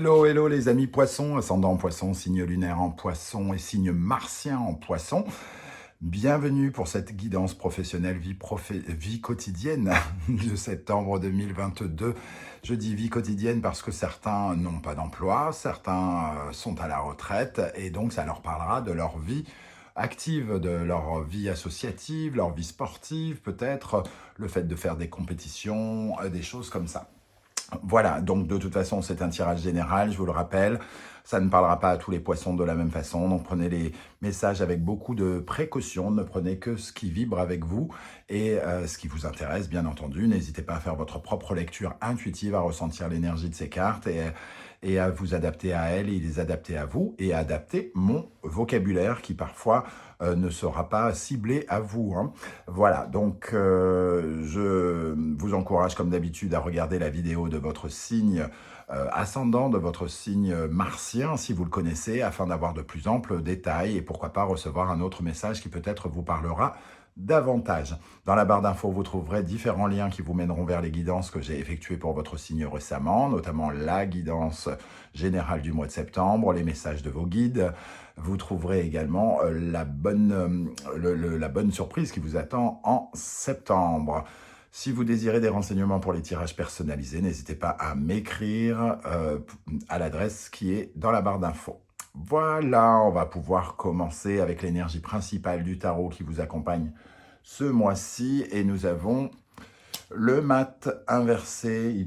Hello, hello les amis poissons, ascendant en poisson, signe lunaire en poisson et signe martien en poisson. Bienvenue pour cette guidance professionnelle vie quotidienne de septembre 2022. Je dis vie quotidienne parce que certains n'ont pas d'emploi, certains sont à la retraite et donc ça leur parlera de leur vie active, de leur vie associative, leur vie sportive, peut-être le fait de faire des compétitions, des choses comme ça. Voilà, donc de toute façon, c'est un tirage général, je vous le rappelle. Ça ne parlera pas à tous les poissons de la même façon, donc prenez les messages avec beaucoup de précaution, ne prenez que ce qui vibre avec vous et ce qui vous intéresse, bien entendu. N'hésitez pas à faire votre propre lecture intuitive, à ressentir l'énergie de ces cartes et à vous adapter à elles et les adapter à vous et à adapter mon vocabulaire qui parfois ne sera pas ciblé à vous, hein. Voilà, donc je vous encourage comme d'habitude à regarder la vidéo de votre signe ascendant, de votre signe martien, si vous le connaissez, afin d'avoir de plus amples détails et pourquoi pas recevoir un autre message qui peut-être vous parlera davantage. Dans la barre d'infos, vous trouverez différents liens qui vous mèneront vers les guidances que j'ai effectuées pour votre signe récemment, notamment la guidance générale du mois de septembre, les messages de vos guides. Vous trouverez également la bonne surprise qui vous attend en septembre. Si vous désirez des renseignements pour les tirages personnalisés, n'hésitez pas à m'écrire à l'adresse qui est dans la barre d'infos. Voilà, on va pouvoir commencer avec l'énergie principale du tarot qui vous accompagne ce mois-ci. Et nous avons le mat inversé.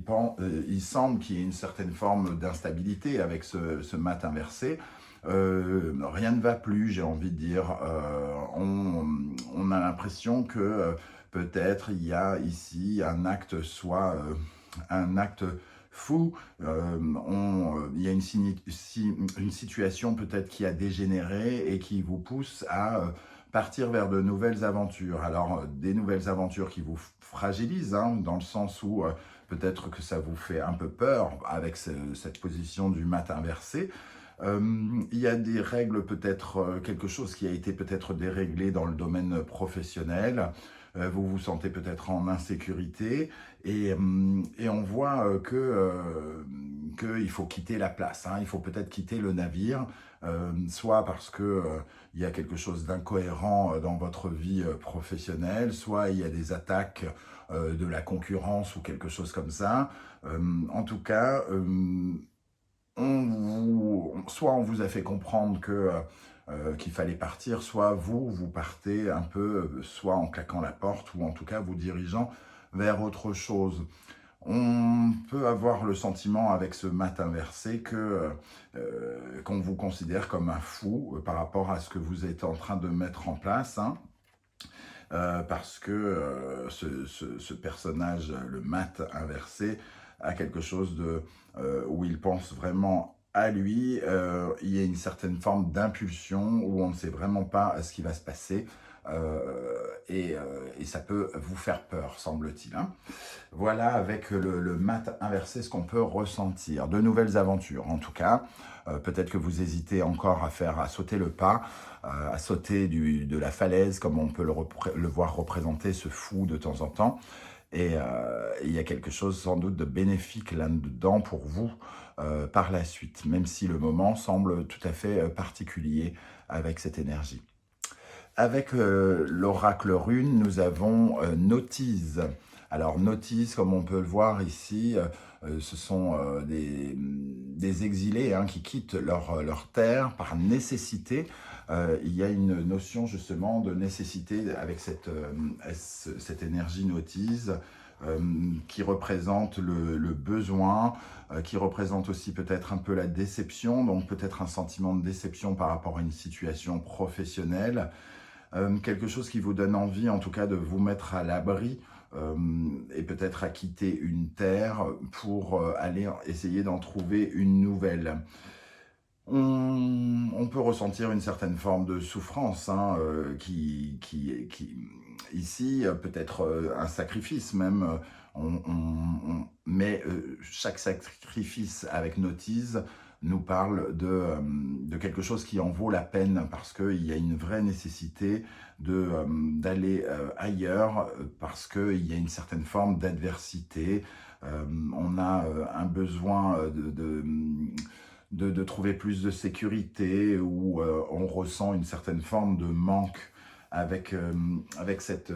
Il semble qu'il y ait une certaine forme d'instabilité avec ce mat inversé. Rien ne va plus, j'ai envie de dire. On a l'impression que peut-être il y a ici un acte, soit un acte fou, il y a une situation peut-être qui a dégénéré et qui vous pousse à partir vers de nouvelles aventures. Alors, des nouvelles aventures qui vous fragilisent, hein, dans le sens où peut-être que ça vous fait un peu peur avec cette position du mat inversé. Il y a des règles, peut-être quelque chose qui a été peut-être déréglé dans le domaine professionnel. Vous vous sentez peut-être en insécurité et on voit qu'il faut quitter la place, hein. Il faut peut-être quitter le navire, soit parce que il y a quelque chose d'incohérent dans votre vie professionnelle, soit il y a des attaques de la concurrence ou quelque chose comme ça. En tout cas, soit on vous a fait comprendre qu'il fallait partir, soit vous partez un peu, soit en claquant la porte, ou en tout cas vous dirigeant vers autre chose. On peut avoir le sentiment avec ce mat inversé qu'on vous considère comme un fou par rapport à ce que vous êtes en train de mettre en place, hein. Parce que ce personnage, le mat inversé, a quelque chose où il pense vraiment à lui. Il y a une certaine forme d'impulsion où on ne sait vraiment pas ce qui va se passer. Et ça peut vous faire peur, semble-t-il, hein. Voilà, avec le mat inversé, ce qu'on peut ressentir. De nouvelles aventures, en tout cas. Peut-être que vous hésitez encore à sauter le pas, à sauter de la falaise, comme on peut le voir représenter ce fou de temps en temps. Et il y a quelque chose sans doute de bénéfique là-dedans pour vous par la suite, même si le moment semble tout à fait particulier avec cette énergie. Avec l'oracle rune, nous avons Notise. Alors Notise, comme on peut le voir ici, ce sont des exilés, hein, qui quittent leur terre par nécessité. Il y a une notion justement de nécessité avec cette énergie Notise qui représente le besoin, qui représente aussi peut-être un peu la déception, donc peut-être un sentiment de déception par rapport à une situation professionnelle. Quelque chose qui vous donne envie, en tout cas, de vous mettre à l'abri et peut-être à quitter une terre pour aller essayer d'en trouver une nouvelle. On peut ressentir une certaine forme de souffrance, hein, ici, peut-être un sacrifice même, mais chaque sacrifice avec Notise nous parle de quelque chose qui en vaut la peine parce qu'il y a une vraie nécessité d'aller ailleurs parce qu'il y a une certaine forme d'adversité. On a un besoin de trouver plus de sécurité ou on ressent une certaine forme de manque avec cette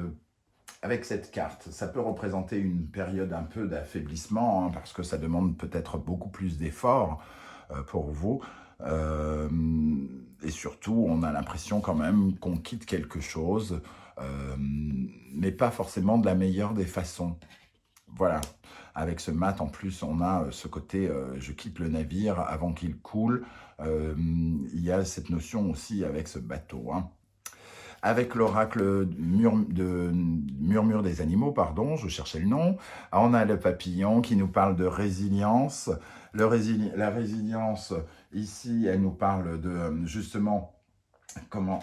carte. Ça peut représenter une période un peu d'affaiblissement, hein, parce que ça demande peut-être beaucoup plus d'efforts pour vous. Et surtout, on a l'impression quand même qu'on quitte quelque chose, mais pas forcément de la meilleure des façons. Voilà. Avec ce mat, en plus, on a ce côté je quitte le navire avant qu'il coule. Il y a cette notion aussi avec ce bateau, hein. Avec l'oracle murmure des animaux, pardon, je cherchais le nom. On a le papillon qui nous parle de résilience. La résilience, ici, elle nous parle de, justement, comment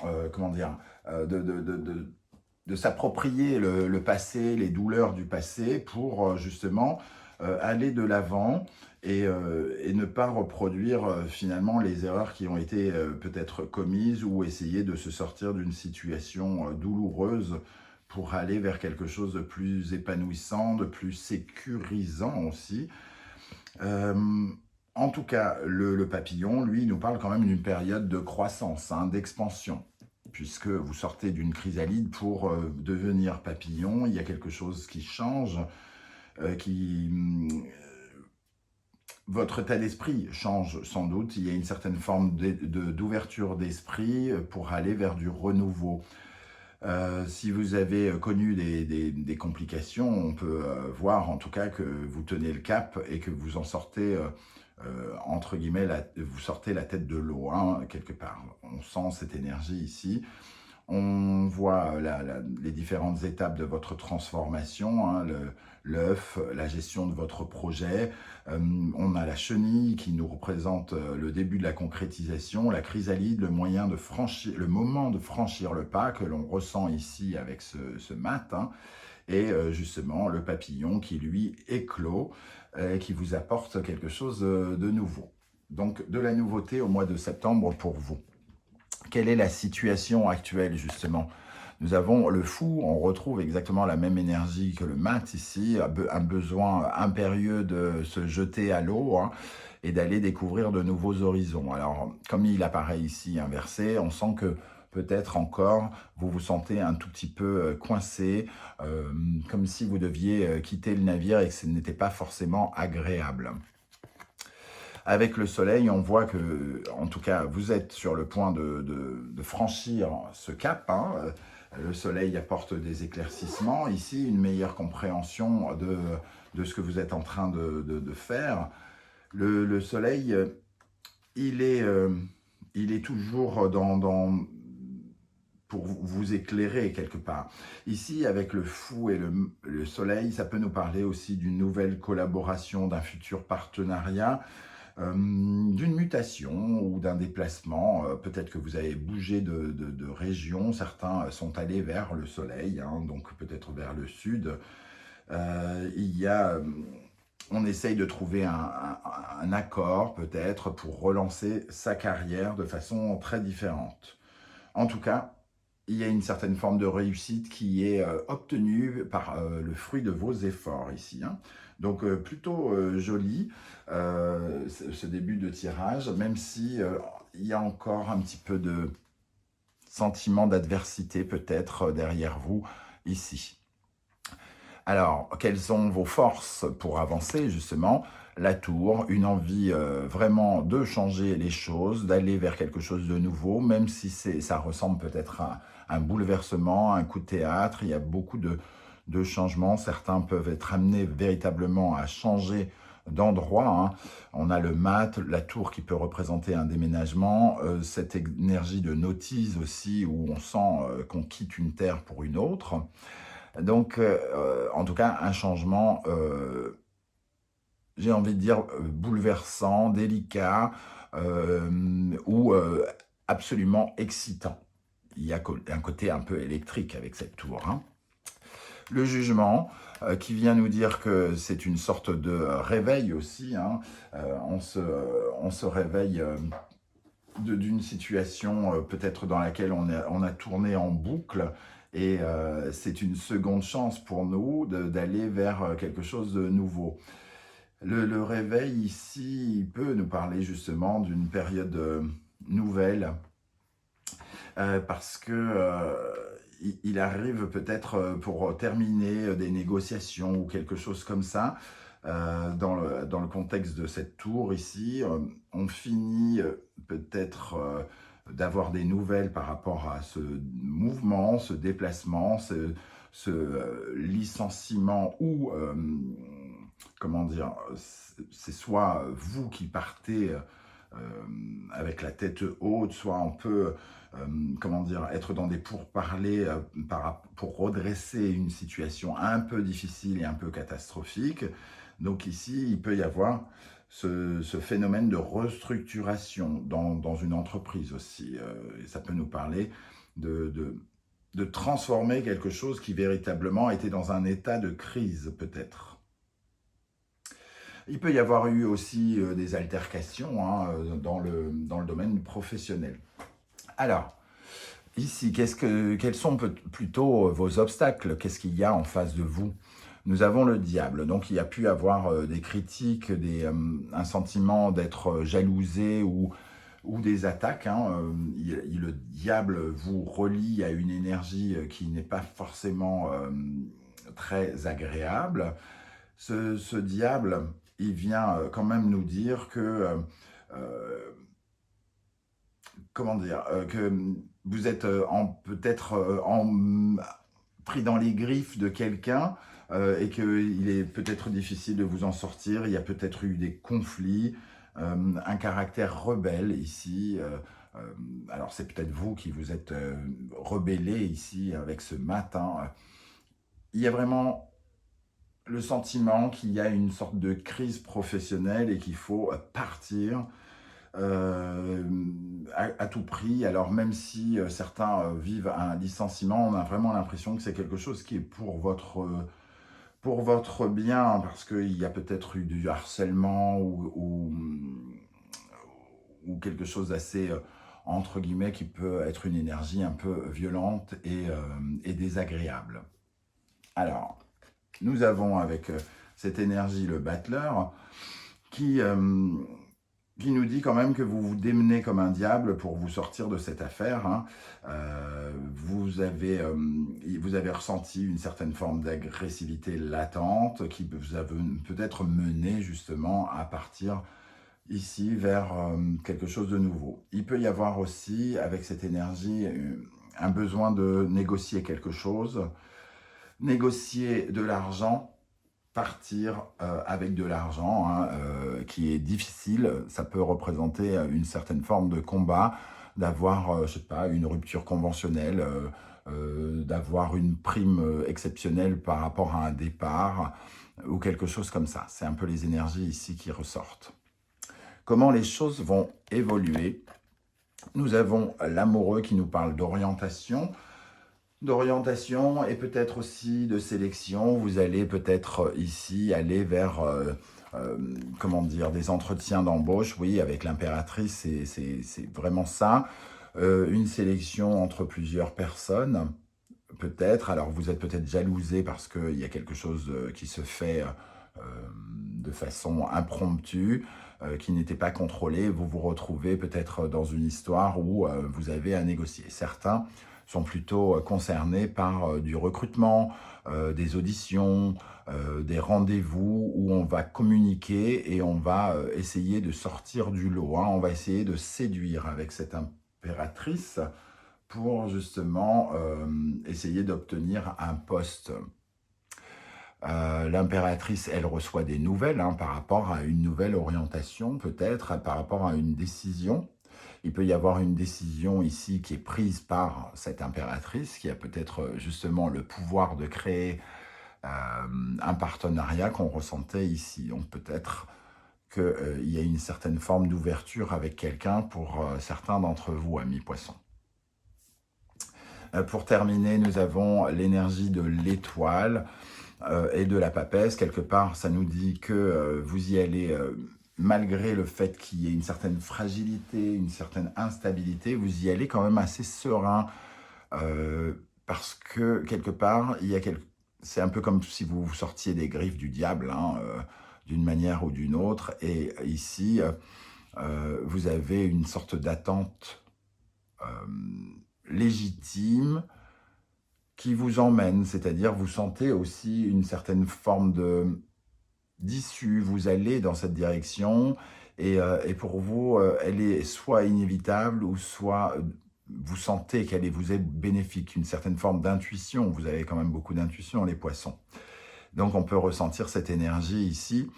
dire, de s'approprier le passé, les douleurs du passé pour justement aller de l'avant et ne pas reproduire finalement les erreurs qui ont été peut-être commises ou essayer de se sortir d'une situation douloureuse pour aller vers quelque chose de plus épanouissant, de plus sécurisant aussi. En tout cas, le papillon, lui, nous parle quand même d'une période de croissance, hein, d'expansion, puisque vous sortez d'une chrysalide pour devenir papillon. Il y a quelque chose qui change, votre état d'esprit change sans doute. Il y a une certaine forme d'ouverture d'esprit pour aller vers du renouveau. Si vous avez connu des complications, on peut voir en tout cas que vous tenez le cap et que vous en sortez, entre guillemets, vous sortez la tête de l'eau, hein, quelque part. On sent cette énergie ici. On voit les différentes étapes de votre transformation, hein, l'œuf, la gestion de votre projet. On a la chenille qui nous représente le début de la concrétisation, la chrysalide, le moment de franchir le pas que l'on ressent ici avec ce mat, hein, et justement le papillon qui lui éclot, qui vous apporte quelque chose de nouveau. Donc de la nouveauté au mois de septembre pour vous. Quelle est la situation actuelle, justement? Nous avons le fou, on retrouve exactement la même énergie que le mat ici, un besoin impérieux de se jeter à l'eau, hein, et d'aller découvrir de nouveaux horizons. Alors, comme il apparaît ici inversé, on sent que peut-être encore, vous vous sentez un tout petit peu coincé, comme si vous deviez quitter le navire et que ce n'était pas forcément agréable. Avec le soleil, on voit que, en tout cas, vous êtes sur le point de franchir ce cap, hein. Le soleil apporte des éclaircissements. Ici, une meilleure compréhension de ce que vous êtes en train de faire. Le soleil, il est toujours pour vous éclairer quelque part. Ici, avec le fou et le soleil, ça peut nous parler aussi d'une nouvelle collaboration, d'un futur partenariat, d'une mutation ou d'un déplacement. Peut-être que vous avez bougé de région, certains sont allés vers le soleil, hein, donc peut-être vers le sud. On essaye de trouver un accord peut-être pour relancer sa carrière de façon très différente. En tout cas, il y a une certaine forme de réussite qui est obtenue par le fruit de vos efforts ici, hein. Donc plutôt joli ce début de tirage, même si il y a encore un petit peu de sentiment d'adversité peut-être derrière vous ici. Alors, quelles sont vos forces pour avancer justement? La tour, une envie vraiment de changer les choses, d'aller vers quelque chose de nouveau, même si ça ressemble peut-être à un bouleversement, un coup de théâtre. Il y a beaucoup de changements. Certains peuvent être amenés véritablement à changer d'endroit, hein. On a le mat, la tour qui peut représenter un déménagement, cette énergie de notice aussi où on sent qu'on quitte une terre pour une autre. Donc, en tout cas, un changement, j'ai envie de dire, bouleversant, délicat, ou absolument excitant. Il y a un côté un peu électrique avec cette tour, hein. Le jugement, qui vient nous dire que c'est une sorte de réveil aussi, hein. On se réveille d'une situation peut-être dans laquelle on a tourné en boucle, et c'est une seconde chance pour nous d'aller vers quelque chose de nouveau. Le réveil ici, il peut nous parler justement d'une période nouvelle, parce que il arrive peut-être pour terminer des négociations ou quelque chose comme ça. Dans le contexte de cette tour ici, on finit peut-être d'avoir des nouvelles par rapport à ce mouvement, ce déplacement, ce licenciement, ou comment dire, c'est soit vous qui partez avec la tête haute, soit on peut comment dire, être dans des pourparlers pour redresser une situation un peu difficile et un peu catastrophique. Donc ici, il peut y avoir ce phénomène de restructuration dans une entreprise aussi. Et ça peut nous parler de transformer quelque chose qui véritablement était dans un état de crise peut-être. Il peut y avoir eu aussi des altercations, hein, dans le domaine professionnel. Alors, ici, quels sont plutôt vos obstacles? Qu'est-ce qu'il y a en face de vous? Nous avons le diable, donc il y a pu avoir des critiques, un sentiment d'être jalousé ou des attaques, hein. Le diable vous relie à une énergie qui n'est pas forcément très agréable. Ce diable, il vient quand même nous dire que, comment dire, que vous êtes peut-être pris dans les griffes de quelqu'un, et qu'il est peut-être difficile de vous en sortir. Il y a peut-être eu des conflits, un caractère rebelle ici. Alors c'est peut-être vous qui vous êtes rebellé ici avec ce matin. Il y a vraiment le sentiment qu'il y a une sorte de crise professionnelle et qu'il faut partir à tout prix. Alors même si certains vivent un licenciement, on a vraiment l'impression que c'est quelque chose qui est pour votre bien, parce qu'il y a peut-être eu du harcèlement ou quelque chose d'assez, entre guillemets, qui peut être une énergie un peu violente et désagréable. Alors, nous avons avec cette énergie le battleur qui nous dit quand même que vous vous démenez comme un diable pour vous sortir de cette affaire, hein. Vous avez ressenti une certaine forme d'agressivité latente qui vous a peut-être mené justement à partir ici vers quelque chose de nouveau. Il peut y avoir aussi avec cette énergie un besoin de négocier quelque chose, négocier de l'argent, partir avec de l'argent, hein, qui est difficile. Ça peut représenter une certaine forme de combat, d'avoir, je sais pas, une rupture conventionnelle, d'avoir une prime exceptionnelle par rapport à un départ, ou quelque chose comme ça. C'est un peu les énergies ici qui ressortent. Comment les choses vont évoluer? Nous avons l'amoureux qui nous parle d'orientation et peut-être aussi de sélection. Vous allez peut-être ici aller vers, comment dire, des entretiens d'embauche, oui, avec l'impératrice, c'est vraiment ça. Une sélection entre plusieurs personnes, peut-être. Alors vous êtes peut-être jalousé parce qu'il y a quelque chose qui se fait de façon impromptue, qui n'était pas contrôlée. Vous vous retrouvez peut-être dans une histoire où vous avez à négocier. Certains sont plutôt concernés par du recrutement, des auditions, des rendez-vous où on va communiquer et on va essayer de sortir du lot, hein. On va essayer de séduire avec cette impératrice pour justement essayer d'obtenir un poste. L'impératrice, elle reçoit des nouvelles, hein, par rapport à une nouvelle orientation, peut-être, par rapport à une décision. Il peut y avoir une décision ici qui est prise par cette impératrice, qui a peut-être justement le pouvoir de créer un partenariat qu'on ressentait ici. Donc peut-être qu'il y a une certaine forme d'ouverture avec quelqu'un pour certains d'entre vous, amis poissons. Pour terminer, nous avons l'énergie de l'étoile. et de la papesse. Quelque part, ça nous dit que vous y allez, malgré le fait qu'il y ait une certaine fragilité, une certaine instabilité, vous y allez quand même assez serein, parce que quelque part, c'est un peu comme si vous sortiez des griffes du diable, hein, d'une manière ou d'une autre. Et ici, vous avez une sorte d'attente légitime qui vous emmène, c'est-à-dire vous sentez aussi une certaine forme d'issue, vous allez dans cette direction, et pour vous, elle est soit inévitable, ou soit vous sentez qu'elle vous est bénéfique, une certaine forme d'intuition. Vous avez quand même beaucoup d'intuition, les poissons. Donc on peut ressentir cette énergie ici.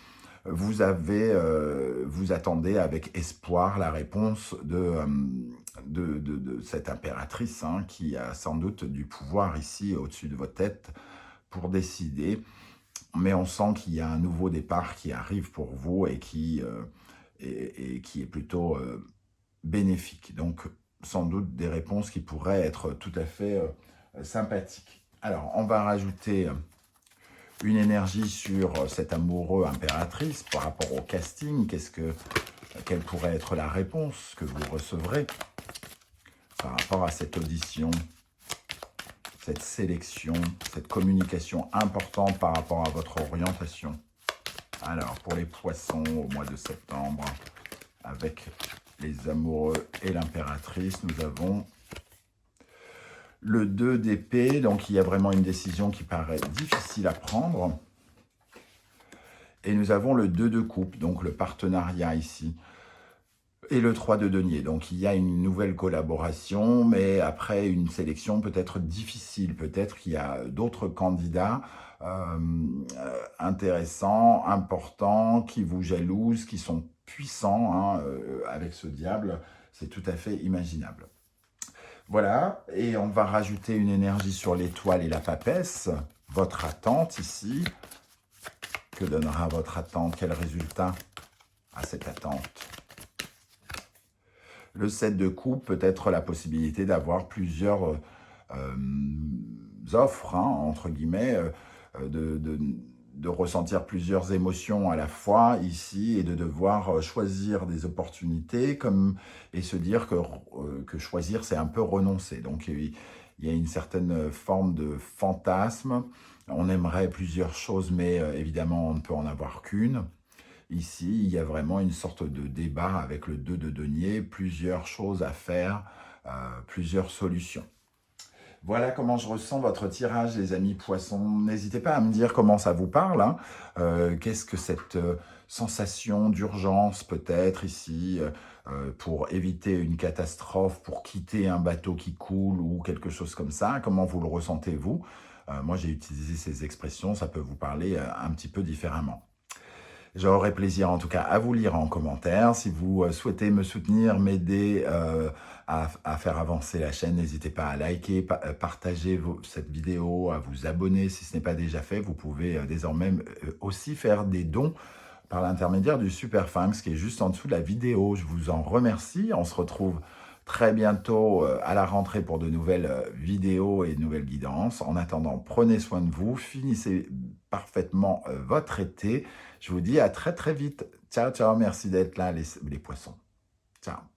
Vous attendez avec espoir la réponse de cette impératrice, hein, qui a sans doute du pouvoir ici au-dessus de votre tête pour décider. Mais on sent qu'il y a un nouveau départ qui arrive pour vous et qui est plutôt bénéfique. Donc sans doute des réponses qui pourraient être tout à fait sympathiques. Alors on va rajouter une énergie sur cet amoureux impératrice par rapport au casting. Quelle pourrait être la réponse que vous recevrez par rapport à cette audition, cette sélection, cette communication importante par rapport à votre orientation. Alors, pour les poissons au mois de septembre, avec les amoureux et l'impératrice, nous avons le 2 d'épée. Donc, il y a vraiment une décision qui paraît difficile à prendre. Et nous avons le 2 de coupe, donc le partenariat ici. Et le 3 de denier. Donc, il y a une nouvelle collaboration, mais après une sélection peut-être difficile. Peut-être qu'il y a d'autres candidats intéressants, importants, qui vous jalousent, qui sont puissants, hein, avec ce diable. C'est tout à fait imaginable. Voilà, et on va rajouter une énergie sur l'étoile et la papesse. Votre attente ici. Que donnera votre attente? Quel résultat à cette attente? Le 7 de coupe peut être la possibilité d'avoir plusieurs offres, hein, entre guillemets, de ressentir plusieurs émotions à la fois ici, et de devoir choisir des opportunités et se dire que choisir, c'est un peu renoncer. Donc il y a une certaine forme de fantasme. On aimerait plusieurs choses, mais évidemment, on ne peut en avoir qu'une. Ici, il y a vraiment une sorte de débat avec le 2 de denier, plusieurs choses à faire, plusieurs solutions. Voilà comment je ressens votre tirage, les amis poissons. N'hésitez pas à me dire comment ça vous parle, hein. Qu'est-ce que cette sensation d'urgence peut-être ici, pour éviter une catastrophe, pour quitter un bateau qui coule ou quelque chose comme ça? Comment vous le ressentez, vous? Moi, j'ai utilisé ces expressions, ça peut vous parler un petit peu différemment. J'aurai plaisir en tout cas à vous lire en commentaire. Si vous souhaitez me soutenir, m'aider à faire avancer la chaîne, n'hésitez pas à liker, partager cette vidéo, à vous abonner si ce n'est pas déjà fait. Vous pouvez désormais aussi faire des dons par l'intermédiaire du Super Phanx qui est juste en dessous de la vidéo. Je vous en remercie. On se retrouve très bientôt à la rentrée pour de nouvelles vidéos et de nouvelles guidances. En attendant, prenez soin de vous, finissez parfaitement votre été. Je vous dis à très très vite. Ciao, ciao, merci d'être là les poissons. Ciao.